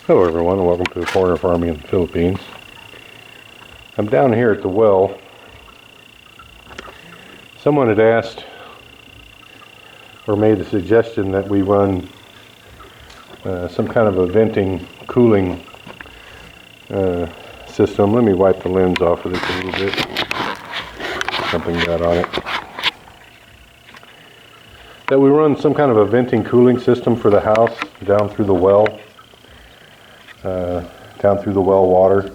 Hello everyone, and welcome to corner farming in the Philippines. I'm down here at the well. Someone had asked or made a suggestion that we run some kind of a venting cooling system. Let me wipe the lens off of this a little bit. Something got on it. That we run some kind of a venting cooling system for the house down through the well. Down through the well water.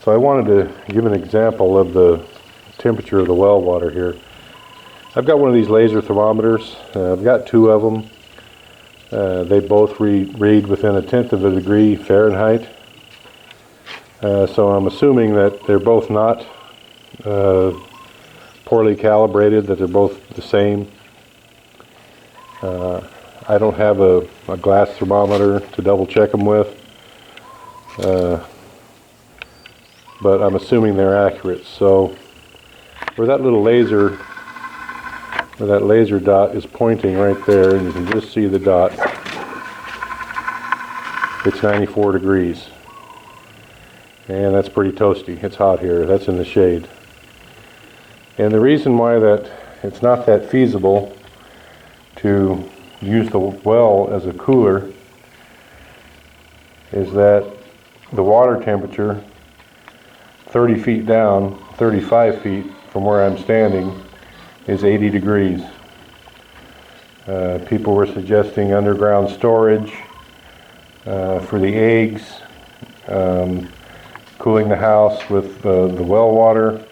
So I wanted to give an example of the temperature of the well water here. I've got one of these laser thermometers. I've got two of them. They both read within 1/10 of a degree Fahrenheit. So I'm assuming that they're both not poorly calibrated, that they're both the same. I don't have a glass thermometer to double check them with, but I'm assuming they're accurate. So where that little laser, where that laser dot is pointing right there, and you can just see the dot, it's 94 degrees. And that's pretty toasty. It's hot here. That's in the shade. And the reason why that it's not that feasible to use the well as a cooler is that the water temperature 30 feet down, 35 feet from where I'm standing, is 80 degrees. People were suggesting underground storage for the eggs, cooling the house with the well water.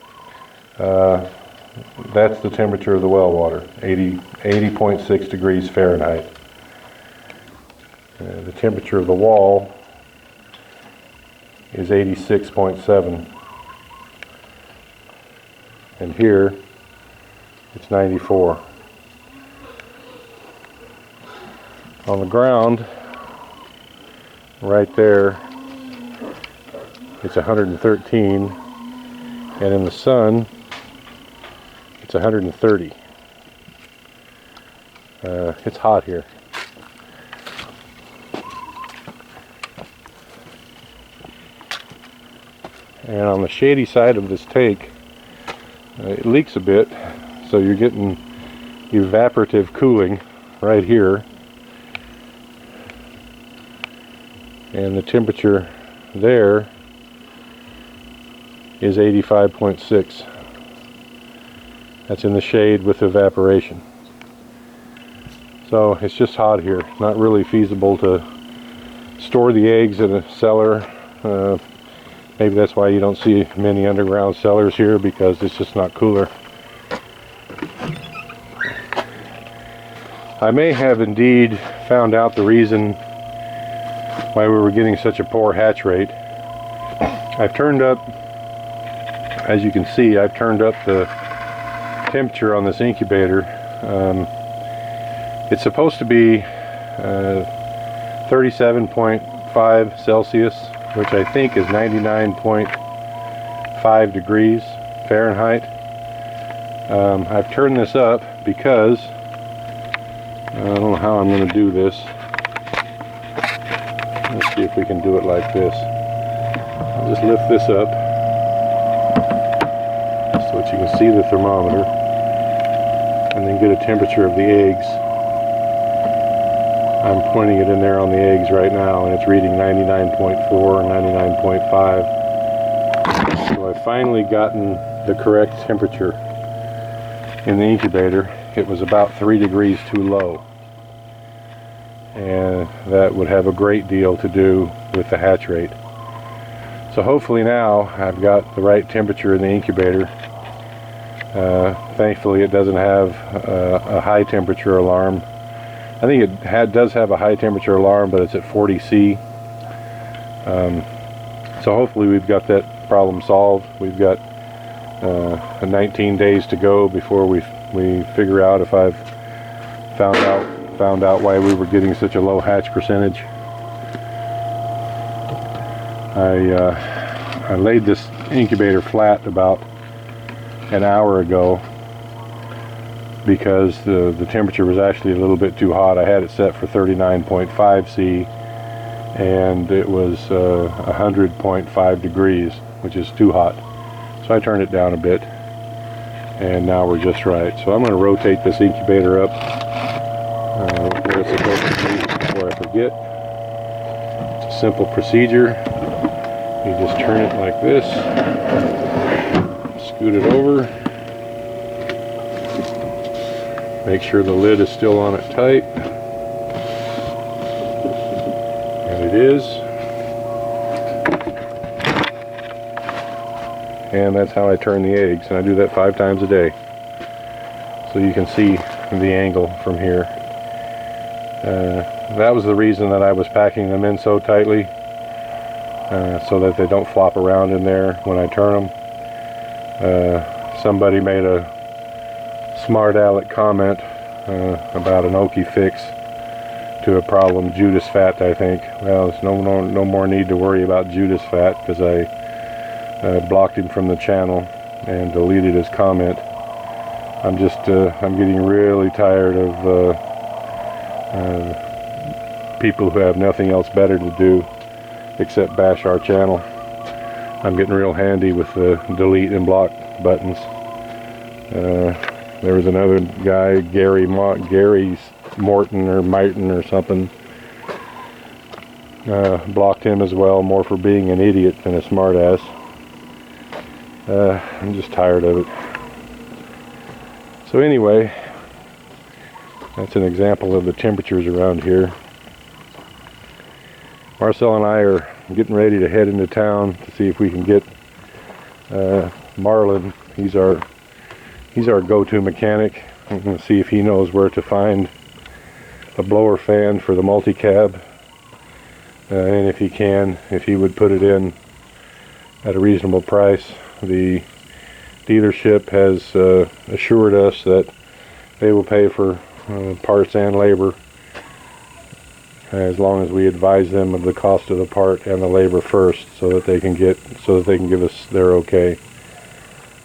That's the temperature of the well water, 80.6 degrees Fahrenheit. The temperature of the wall is 86.7. And here, it's 94. On the ground, right there, it's 113. And in the sun, it's 130. It's hot here. And on the shady side of this tank, it leaks a bit, so you're getting evaporative cooling right here. And the temperature there is 85.6. That's in the shade with evaporation. So it's just hot here. Not really feasible to store the eggs in a cellar. Maybe that's why you don't see many underground cellars here, because it's just not cooler. I may have indeed found out the reason why we were getting such a poor hatch rate. I've turned up, as you can see, I've turned up the temperature on this incubator. It's supposed to be 37.5 Celsius, which I think is 99.5 degrees Fahrenheit. I've turned this up because I don't know how I'm going to do this. Let's see if we can do it like this. I'll just lift this up so that you can see the thermometer, and then get a temperature of the eggs. I'm pointing it in there on the eggs right now, and it's reading 99.4 and 99.5. So I've finally gotten the correct temperature in the incubator. It was about 3 degrees too low, and that would have a great deal to do with the hatch rate. So hopefully now I've got the right temperature in the incubator. Thankfully it doesn't have a high temperature alarm. I think it does have a high temperature alarm, but it's at 40 C. So hopefully we've got that problem solved. We've got 19 days to go before we figure out if I've found out why we were getting such a low hatch percentage. I laid this incubator flat about an hour ago because the temperature was actually a little bit too hot. I had it set for 39.5 C, and it was 100.5 degrees, which is too hot. So I turned it down a bit, and now we're just right. So I'm going to rotate this incubator up where it's supposed to be before I forget. It's a simple procedure. You just turn it like this, scoot it over, make sure the lid is still on it tight, and it is. And that's how I turn the eggs, and I do that 5 times a day. So you can see the angle from here. That was the reason that I was packing them in so tightly, so that they don't flop around in there when I turn them. Somebody made a smart aleck comment about an Okie fix to a problem, Judas fat, I think. Well, there's no more need to worry about Judas fat, because I blocked him from the channel and deleted his comment. I'm getting really tired of people who have nothing else better to do except bash our channel. I'm getting real handy with the delete and block buttons. There was another guy, Gary Morton or Myton or something. Blocked him as well, more for being an idiot than a smartass. I'm just tired of it. So anyway, that's an example of the temperatures around here. Marcel and I are getting ready to head into town to see if we can get Marlin. He's our go-to mechanic. I'm going to see if he knows where to find a blower fan for the multi-cab, and if he would put it in at a reasonable price. The dealership has assured us that they will pay for parts and labor, as long as we advise them of the cost of the part and the labor first, so that they can give us their okay.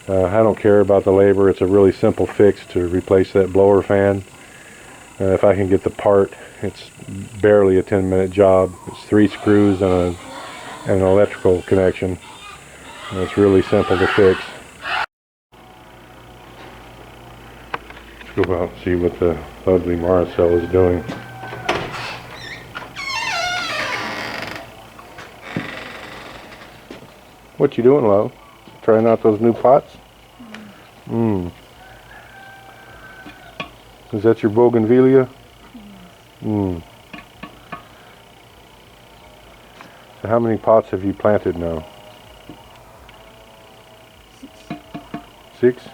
I don't care about the labor. It's a really simple fix to replace that blower fan. If I can get the part, it's barely a 10-minute job. It's 3 screws and an electrical connection. And it's really simple to fix. Let's go out and see what the lovely Marcel is doing. What you doing, love? Trying out those new pots? Is that your bougainvillea? So how many pots have you planted now? 6?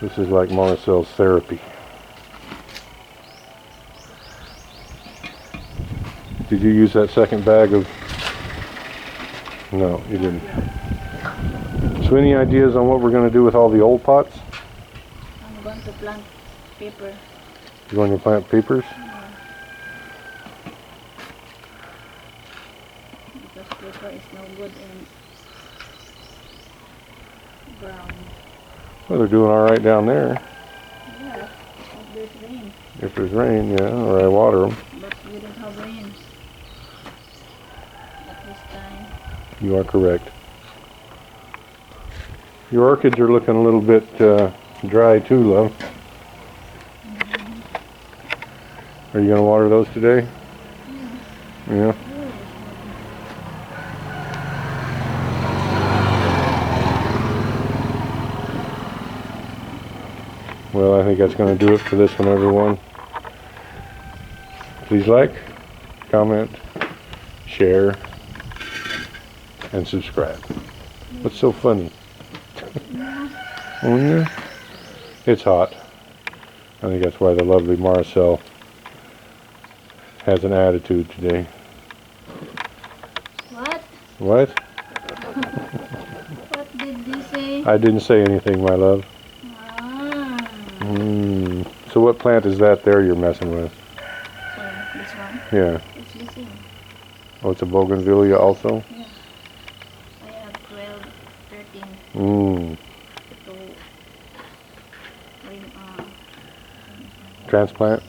This is like Marcel's therapy. Did you use that second bag of... No, you didn't. So any ideas on what we're going to do with all the old pots? I'm going to plant pepper. You're going to plant peppers? Yeah. Because pepper is no good in brown. Well, they're doing all right down there. Yeah, if there's rain. If there's rain, yeah, or I water them. But we don't have rain at this time. You are correct. Your orchids are looking a little bit dry too, love. Are you going to water those today? Yeah. Well, I think that's going to do it for this one, everyone. Please like, comment, share, and subscribe. What's so funny? Oh yeah? It's hot. I think that's why the lovely Marcel has an attitude today. What? What? What did you say? I didn't say anything, my love. So what plant is that there you're messing with? This one? Yeah. It's the same. Oh, it's a bougainvillea also? Yeah. I have 12, 13 to Transplant?